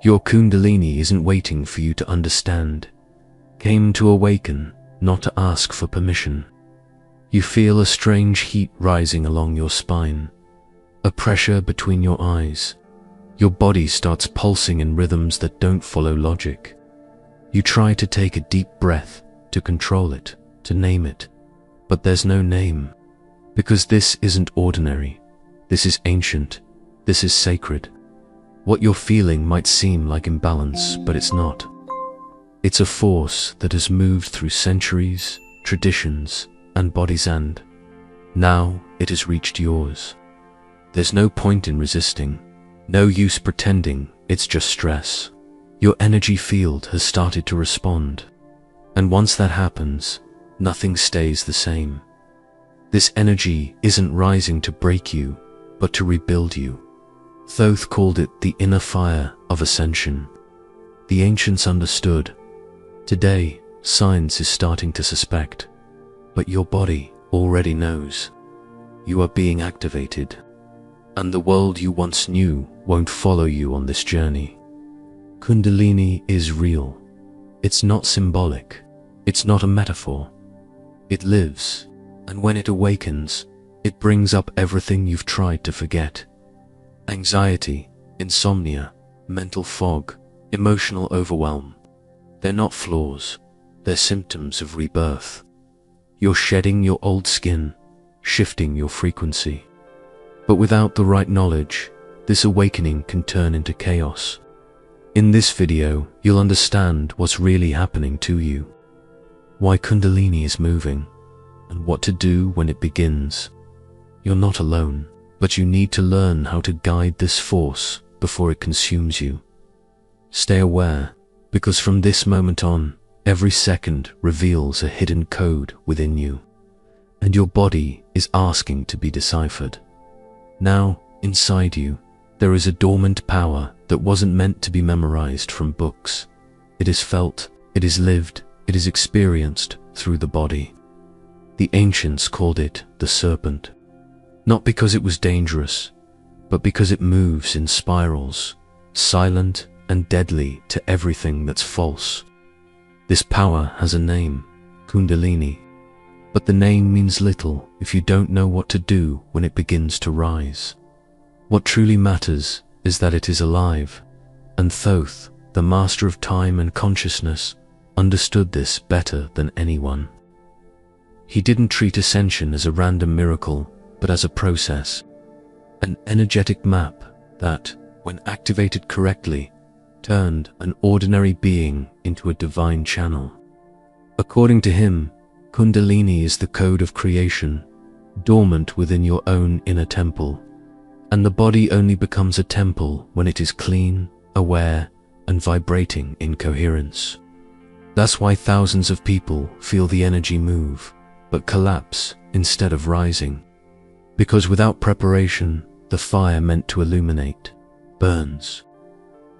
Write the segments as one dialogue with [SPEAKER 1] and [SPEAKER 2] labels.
[SPEAKER 1] Your Kundalini isn't waiting for you to understand. Came to awaken, not to ask for permission. You feel a strange heat rising along your spine, a pressure between your eyes. Your body starts pulsing in rhythms that don't follow logic. You try to take a deep breath, to control it, to name it. But there's no name. Because this isn't ordinary. This is ancient. This is sacred. What you're feeling might seem like imbalance, but it's not. It's a force that has moved through centuries, traditions, and bodies, and now it has reached yours. There's no point in resisting. No use pretending, it's just stress. Your energy field has started to respond. And once that happens, nothing stays the same. This energy isn't rising to break you, but to rebuild you. Thoth called it the inner fire of ascension. The ancients understood. Today, science is starting to suspect. But your body already knows. You are being activated. And the world you once knew won't follow you on this journey. Kundalini is real. It's not symbolic. It's not a metaphor. It lives, and when it awakens, it brings up everything you've tried to forget. Anxiety, insomnia, mental fog, emotional overwhelm. They're not flaws. They're symptoms of rebirth. You're shedding your old skin, shifting your frequency. But without the right knowledge, this awakening can turn into chaos. In this video, you'll understand what's really happening to you, why Kundalini is moving, and what to do when it begins. You're not alone, but you need to learn how to guide this force before it consumes you. Stay aware, because from this moment on, every second reveals a hidden code within you, and your body is asking to be deciphered. Now, inside you, there is a dormant power that wasn't meant to be memorized from books. It is felt, it is lived, it is experienced through the body. The ancients called it the serpent, not because it was dangerous, but because it moves in spirals, silent and deadly to everything that's false. This power has a name, Kundalini, but the name means little if you don't know what to do when it begins to rise. What truly matters is that it is alive, and Thoth, the master of time and consciousness, understood this better than anyone. He didn't treat ascension as a random miracle, but as a process, an energetic map that, when activated correctly, turned an ordinary being into a divine channel. According to him, Kundalini is the code of creation, dormant within your own inner temple, and the body only becomes a temple when it is clean, aware, and vibrating in coherence. That's why thousands of people feel the energy move, but collapse instead of rising. Because without preparation, the fire meant to illuminate burns.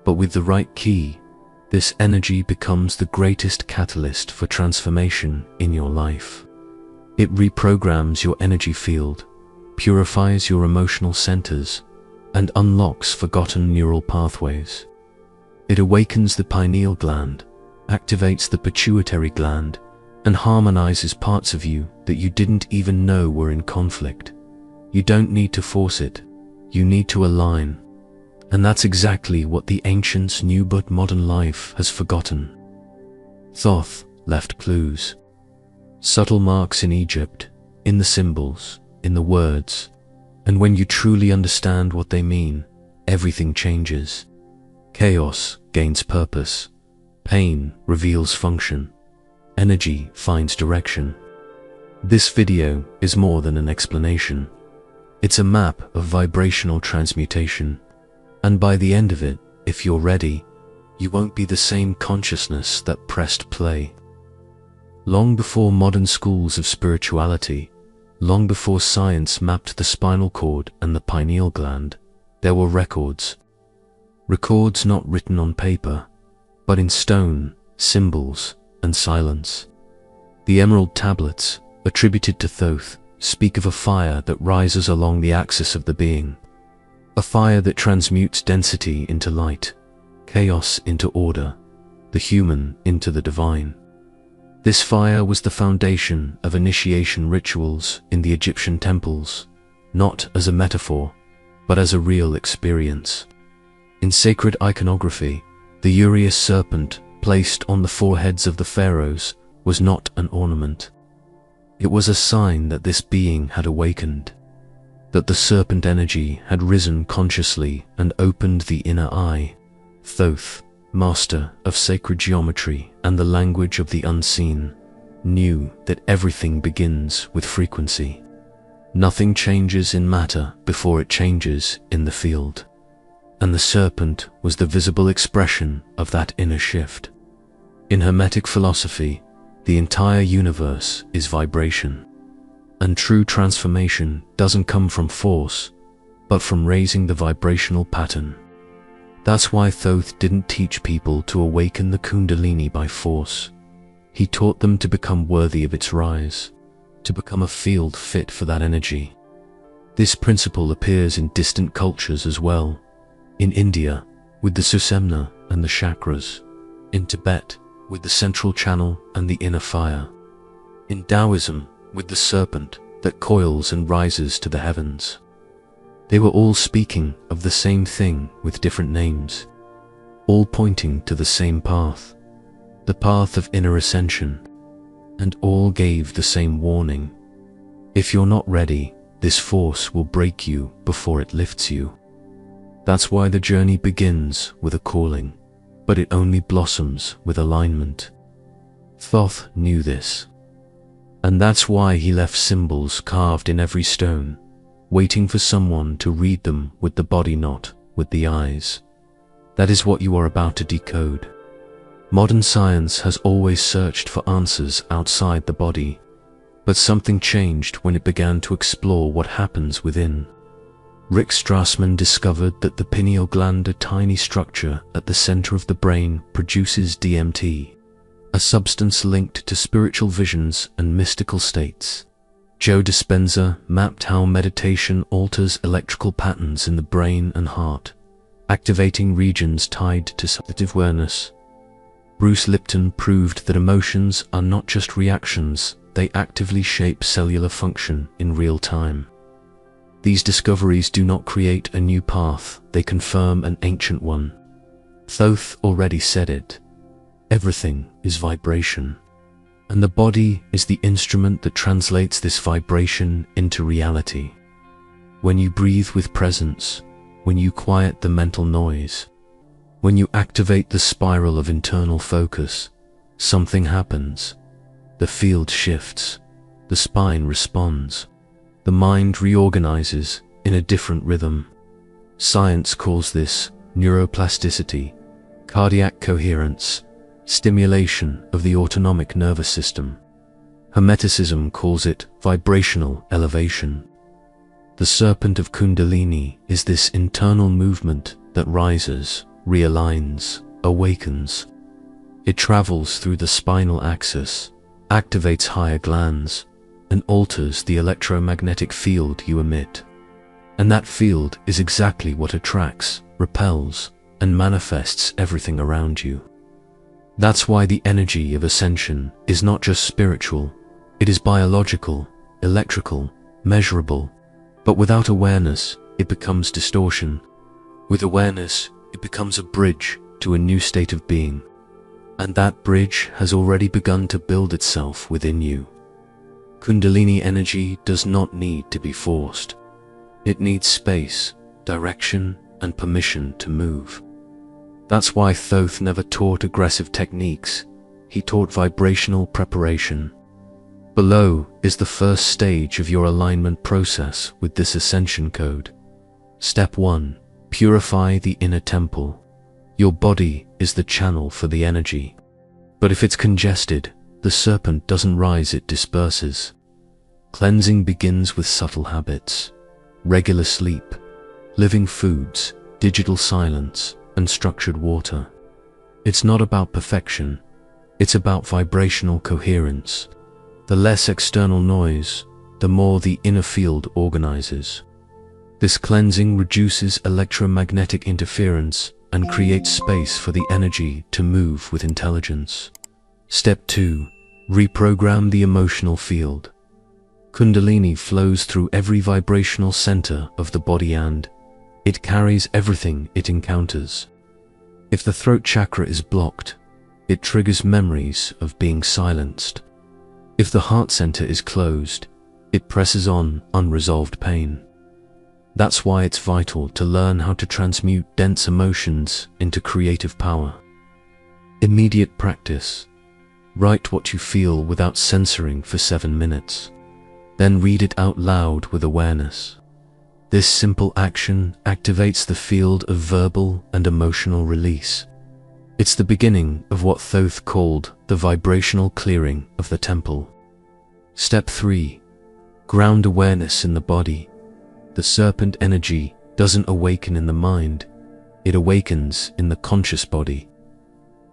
[SPEAKER 1] But with the right key, this energy becomes the greatest catalyst for transformation in your life. It reprograms your energy field, purifies your emotional centers, and unlocks forgotten neural pathways. It awakens the pineal gland, activates the pituitary gland, and harmonizes parts of you that you didn't even know were in conflict. You don't need to force it, you need to align. And that's exactly what the ancients knew but modern life has forgotten. Thoth left clues. Subtle marks in Egypt, in the symbols, in the words. And when you truly understand what they mean, everything changes. Chaos gains purpose. Pain reveals function. Energy finds direction. This video is more than an explanation. It's a map of vibrational transmutation. And by the end of it, if you're ready, you won't be the same consciousness that pressed play. Long before modern schools of spirituality, long before science mapped the spinal cord and the pineal gland, there were records. Records not written on paper, but in stone, symbols, and silence. The emerald tablets, attributed to Thoth, speak of a fire that rises along the axis of the being. A fire that transmutes density into light, chaos into order, the human into the divine. This fire was the foundation of initiation rituals in the Egyptian temples, not as a metaphor, but as a real experience. In sacred iconography, the uraeus serpent placed on the foreheads of the pharaohs was not an ornament. It was a sign that this being had awakened, that the serpent energy had risen consciously and opened the inner eye. Thoth, master of sacred geometry and the language of the unseen, knew that everything begins with frequency. Nothing changes in matter before it changes in the field. And the serpent was the visible expression of that inner shift. In Hermetic philosophy, the entire universe is vibration. And true transformation doesn't come from force, but from raising the vibrational pattern. That's why Thoth didn't teach people to awaken the Kundalini by force. He taught them to become worthy of its rise, to become a field fit for that energy. This principle appears in distant cultures as well. In India, with the Susemna and the chakras. In Tibet, with the central channel and the inner fire. In Taoism, with the serpent that coils and rises to the heavens. They were all speaking of the same thing with different names, all pointing to the same path, the path of inner ascension, and all gave the same warning. If you're not ready, this force will break you before it lifts you. That's why the journey begins with a calling, but it only blossoms with alignment. Thoth knew this. And that's why he left symbols carved in every stone, waiting for someone to read them with the body, not with the eyes. That is what you are about to decode. Modern science has always searched for answers outside the body, but something changed when it began to explore what happens within. Rick Strassman discovered that the pineal gland, a tiny structure at the center of the brain, produces DMT, a substance linked to spiritual visions and mystical states. Joe Dispenza mapped how meditation alters electrical patterns in the brain and heart, activating regions tied to subjective awareness. Bruce Lipton proved that emotions are not just reactions, they actively shape cellular function in real time. These discoveries do not create a new path, they confirm an ancient one. Thoth already said it. Everything is vibration, and the body is the instrument that translates this vibration into reality. When you breathe with presence, when you quiet the mental noise, when you activate the spiral of internal focus, something happens. The field shifts, the spine responds. The mind reorganizes in a different rhythm. Science calls this neuroplasticity, cardiac coherence, stimulation of the autonomic nervous system. Hermeticism calls it vibrational elevation. The serpent of Kundalini is this internal movement that rises, realigns, awakens. It travels through the spinal axis, activates higher glands, and alters the electromagnetic field you emit. And that field is exactly what attracts, repels, and manifests everything around you. That's why the energy of ascension is not just spiritual, it is biological, electrical, measurable. But without awareness, it becomes distortion. With awareness, it becomes a bridge to a new state of being. And that bridge has already begun to build itself within you. Kundalini energy does not need to be forced. It needs space, direction, and permission to move. That's why Thoth never taught aggressive techniques. He taught vibrational preparation. Below is the first stage of your alignment process with this ascension code. Step 1. Purify the inner temple. Your body is the channel for the energy. But if it's congested, the serpent doesn't rise, it disperses. Cleansing begins with subtle habits, regular sleep, living foods, digital silence, and structured water. It's not about perfection, it's about vibrational coherence. The less external noise, the more the inner field organizes. This cleansing reduces electromagnetic interference and create space for the energy to move with intelligence. Step 2. Reprogram the emotional field. Kundalini flows through every vibrational center of the body and it carries everything it encounters. If the throat chakra is blocked, it triggers memories of being silenced. If the heart center is closed, it presses on unresolved pain. That's why it's vital to learn how to transmute dense emotions into creative power. Immediate practice. Write what you feel without censoring for 7 minutes. Then read it out loud with awareness. This simple action activates the field of verbal and emotional release. It's the beginning of what Thoth called the vibrational clearing of the temple. Step 3. Ground awareness in the body. The serpent energy doesn't awaken in the mind, it awakens in the conscious body.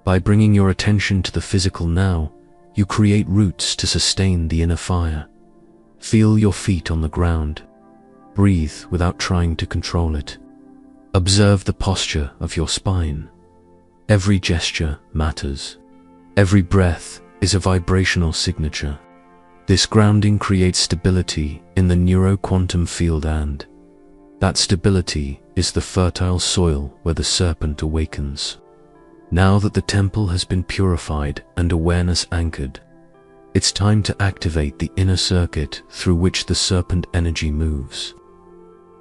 [SPEAKER 1] By bringing your attention to the physical now, you create roots to sustain the inner fire. Feel your feet on the ground. Breathe without trying to control it. Observe the posture of your spine. Every gesture matters. Every breath is a vibrational signature. This grounding creates stability in the neuroquantum field, and that stability is the fertile soil where the serpent awakens. Now that the temple has been purified and awareness anchored, it's time to activate the inner circuit through which the serpent energy moves.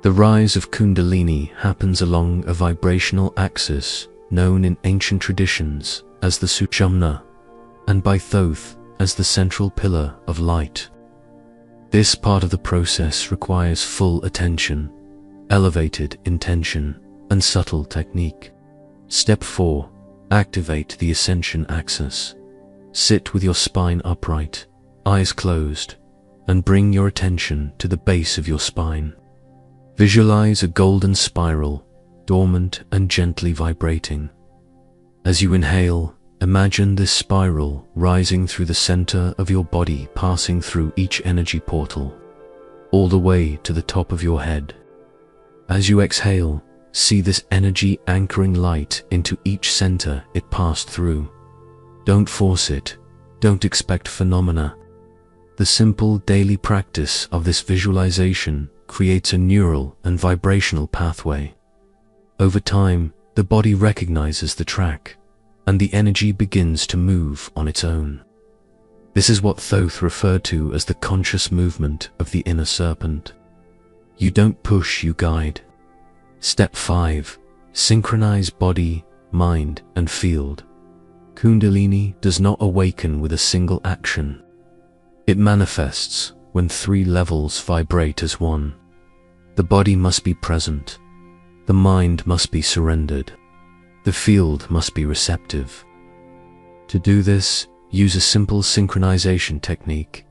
[SPEAKER 1] The rise of Kundalini happens along a vibrational axis known in ancient traditions as the Sushumna, and by Thoth as the central pillar of light. This part of the process requires full attention, elevated intention, and subtle technique. Step 4. Activate the ascension axis. Sit with your spine upright, eyes closed, and bring your attention to the base of your spine. Visualize a golden spiral, dormant and gently vibrating. As you inhale, imagine this spiral rising through the center of your body, passing through each energy portal, all the way to the top of your head. As you exhale, see this energy anchoring light into each center it passed through. Don't force it. Don't expect phenomena. The simple daily practice of this visualization creates a neural and vibrational pathway. Over time, the body recognizes the track, and the energy begins to move on its own. This is what Thoth referred to as the conscious movement of the inner serpent. You don't push, you guide. Step 5. Synchronize body, mind, and field. Kundalini does not awaken with a single action. It manifests when 3 levels vibrate as one. The body must be present. The mind must be surrendered. The field must be receptive. To do this, use a simple synchronization technique.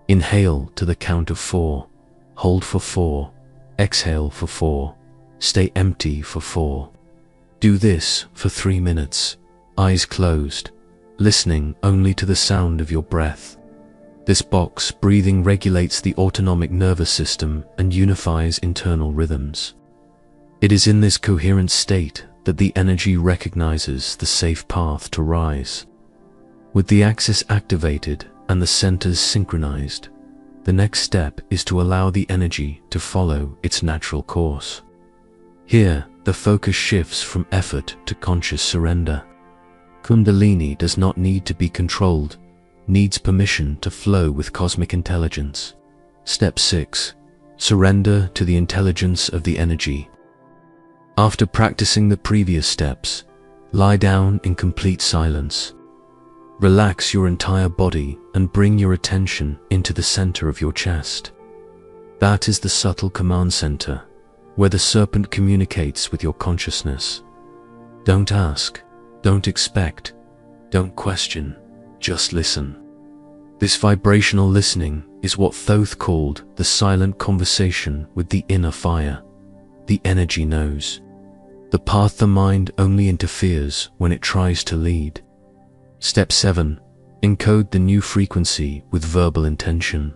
[SPEAKER 1] Inhale to the count of 4. Hold for 4. Exhale for 4. Stay empty for 4. Do this for 3 minutes. Eyes closed, listening only to the sound of your breath. This box breathing regulates the autonomic nervous system and unifies internal rhythms. It is in this coherent state that the energy recognizes the safe path to rise. With the axis activated and the centers synchronized, the next step is to allow the energy to follow its natural course. Here, the focus shifts from effort to conscious surrender. Kundalini does not need to be controlled, needs permission to flow with cosmic intelligence. Step 6. Surrender to the intelligence of the energy. After practicing the previous steps, lie down in complete silence. Relax your entire body and bring your attention into the center of your chest. That is the subtle command center, where the serpent communicates with your consciousness. Don't ask. Don't expect, don't question, just listen. This vibrational listening is what Thoth called the silent conversation with the inner fire. The energy knows. The path the mind only interferes when it tries to lead. Step 7. Encode the new frequency with verbal intention.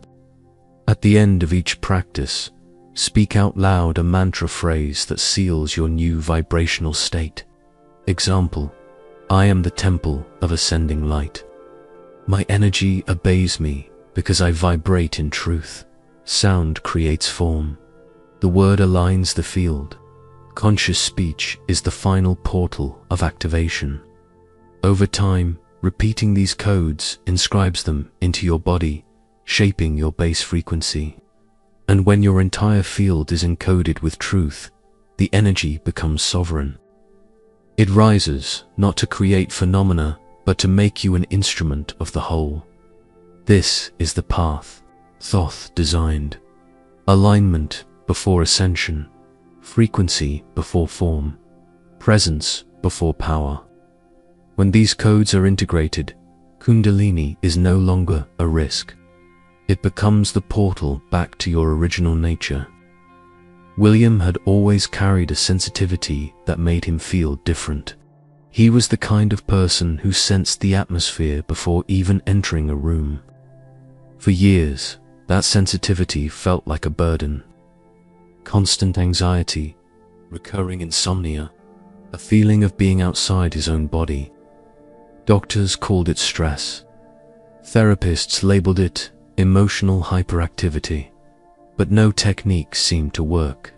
[SPEAKER 1] At the end of each practice, speak out loud a mantra phrase that seals your new vibrational state. Example: I am the temple of ascending light. My energy obeys me because I vibrate in truth. Sound creates form. The word aligns the field. Conscious speech is the final portal of activation. Over time, repeating these codes inscribes them into your body, shaping your base frequency. And when your entire field is encoded with truth, the energy becomes sovereign. It rises not to create phenomena, but to make you an instrument of the whole. This is the path Thoth designed. Alignment before ascension, frequency before form, presence before power. When these codes are integrated, Kundalini is no longer a risk. It becomes the portal back to your original nature. William had always carried a sensitivity that made him feel different. He was the kind of person who sensed the atmosphere before even entering a room. For years, that sensitivity felt like a burden. Constant anxiety, recurring insomnia, a feeling of being outside his own body. Doctors called it stress. Therapists labeled it emotional hyperactivity. But no technique seemed to work.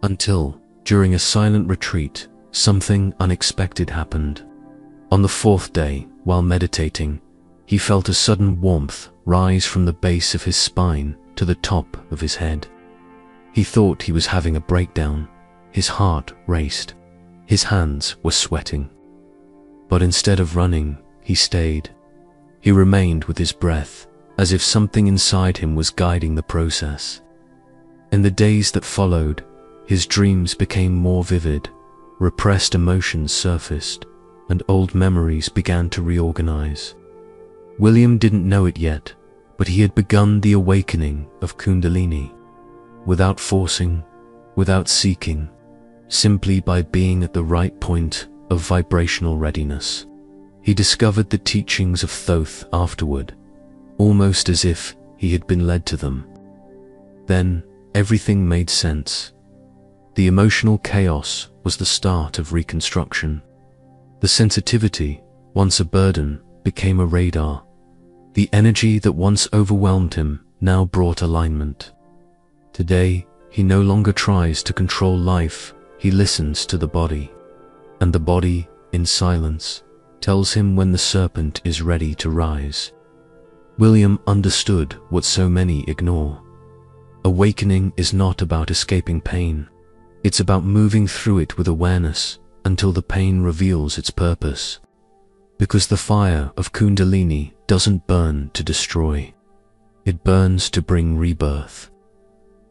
[SPEAKER 1] Until, during a silent retreat, something unexpected happened. On the fourth day, while meditating, he felt a sudden warmth rise from the base of his spine to the top of his head. He thought he was having a breakdown. His heart raced. His hands were sweating. But instead of running, he stayed. He remained with his breath, as if something inside him was guiding the process. In the days that followed, his dreams became more vivid, repressed emotions surfaced, and old memories began to reorganize. William didn't know it yet, but he had begun the awakening of Kundalini. Without forcing, without seeking, simply by being at the right point of vibrational readiness. He discovered the teachings of Thoth afterward, almost as if he had been led to them. Then everything made sense. The emotional chaos was the start of reconstruction. The sensitivity, once a burden, became a radar. The energy that once overwhelmed him now brought alignment. Today, he no longer tries to control life, he listens to the body. And the body, in silence, tells him when the serpent is ready to rise. William understood what so many ignore. Awakening is not about escaping pain. It's about moving through it with awareness until the pain reveals its purpose. Because the fire of Kundalini doesn't burn to destroy. It burns to bring rebirth.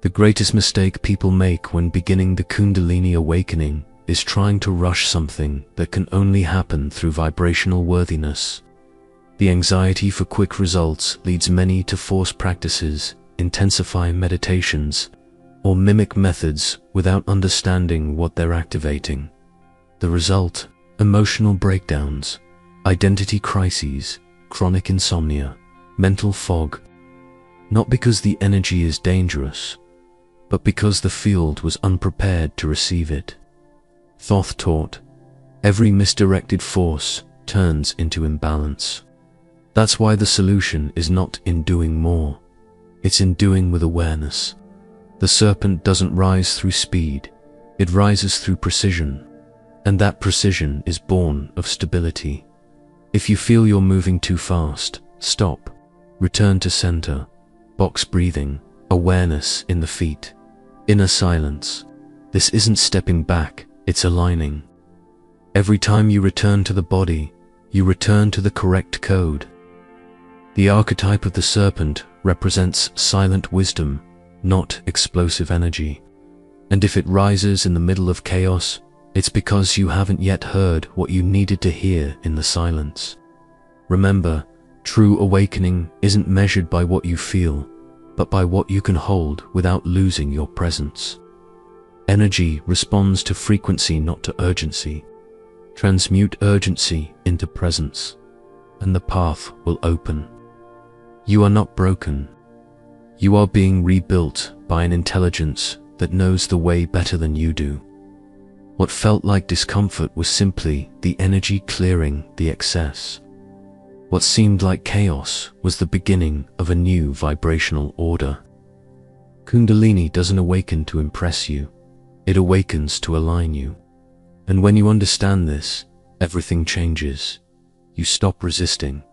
[SPEAKER 1] The greatest mistake people make when beginning the Kundalini awakening is trying to rush something that can only happen through vibrational worthiness. The anxiety for quick results leads many to force practices, intensify meditations, or mimic methods without understanding what they're activating. The result: emotional breakdowns, identity crises, chronic insomnia, mental fog. Not because the energy is dangerous, but because the field was unprepared to receive it. Thoth taught, every misdirected force turns into imbalance. That's why the solution is not in doing more, it's in doing with awareness. The serpent doesn't rise through speed, it rises through precision, and that precision is born of stability. If you feel you're moving too fast, stop, return to center, box breathing, awareness in the feet, inner silence. This isn't stepping back, it's aligning. Every time you return to the body, you return to the correct code. The archetype of the serpent represents silent wisdom, not explosive energy. And if it rises in the middle of chaos, it's because you haven't yet heard what you needed to hear in the silence. Remember, true awakening isn't measured by what you feel, but by what you can hold without losing your presence. Energy responds to frequency, not to urgency. Transmute urgency into presence, and the path will open. You are not broken. You are being rebuilt by an intelligence that knows the way better than you do. What felt like discomfort was simply the energy clearing the excess. What seemed like chaos was the beginning of a new vibrational order. Kundalini doesn't awaken to impress you. It awakens to align you. And when you understand this, everything changes. You stop resisting.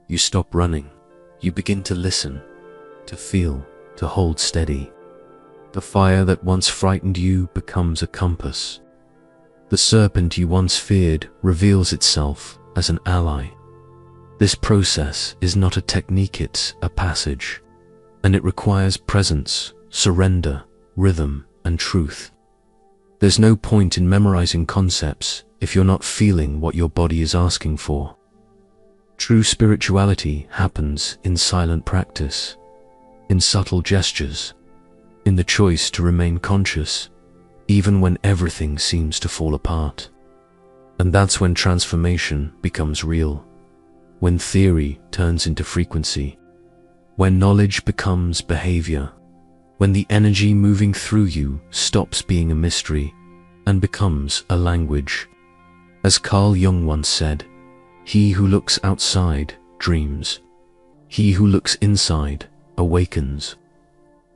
[SPEAKER 1] You stop running. You begin to listen, to feel, to hold steady. The fire that once frightened you becomes a compass. The serpent you once feared reveals itself as an ally. This process is not a technique, it's a passage. And it requires presence, surrender, rhythm, and truth. There's no point in memorizing concepts if you're not feeling what your body is asking for. True spirituality happens in silent practice, in subtle gestures, in the choice to remain conscious, even when everything seems to fall apart. And that's when transformation becomes real, when theory turns into frequency, when knowledge becomes behavior, when the energy moving through you stops being a mystery and becomes a language. As Carl Jung once said, "He who looks outside dreams. He who looks inside awakens."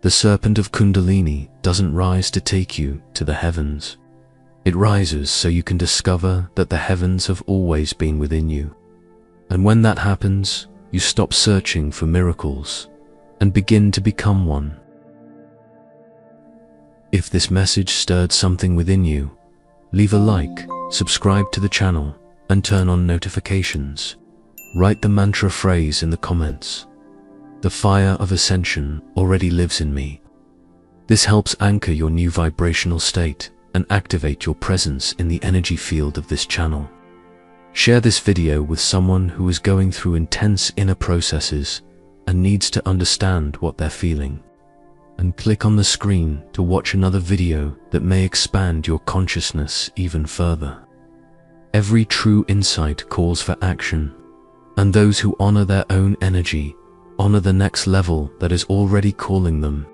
[SPEAKER 1] The serpent of Kundalini doesn't rise to take you to the heavens. It rises so you can discover that the heavens have always been within you. And when that happens, you stop searching for miracles and begin to become one. If this message stirred something within you, leave a like, subscribe to the channel, and turn on notifications. Write the mantra phrase in the comments. The fire of ascension already lives in me. This helps anchor your new vibrational state and activate your presence in the energy field of this channel. Share this video with someone who is going through intense inner processes and needs to understand what they're feeling. And click on the screen to watch another video that may expand your consciousness even further. Every true insight calls for action, and those who honor their own energy honor the next level that is already calling them.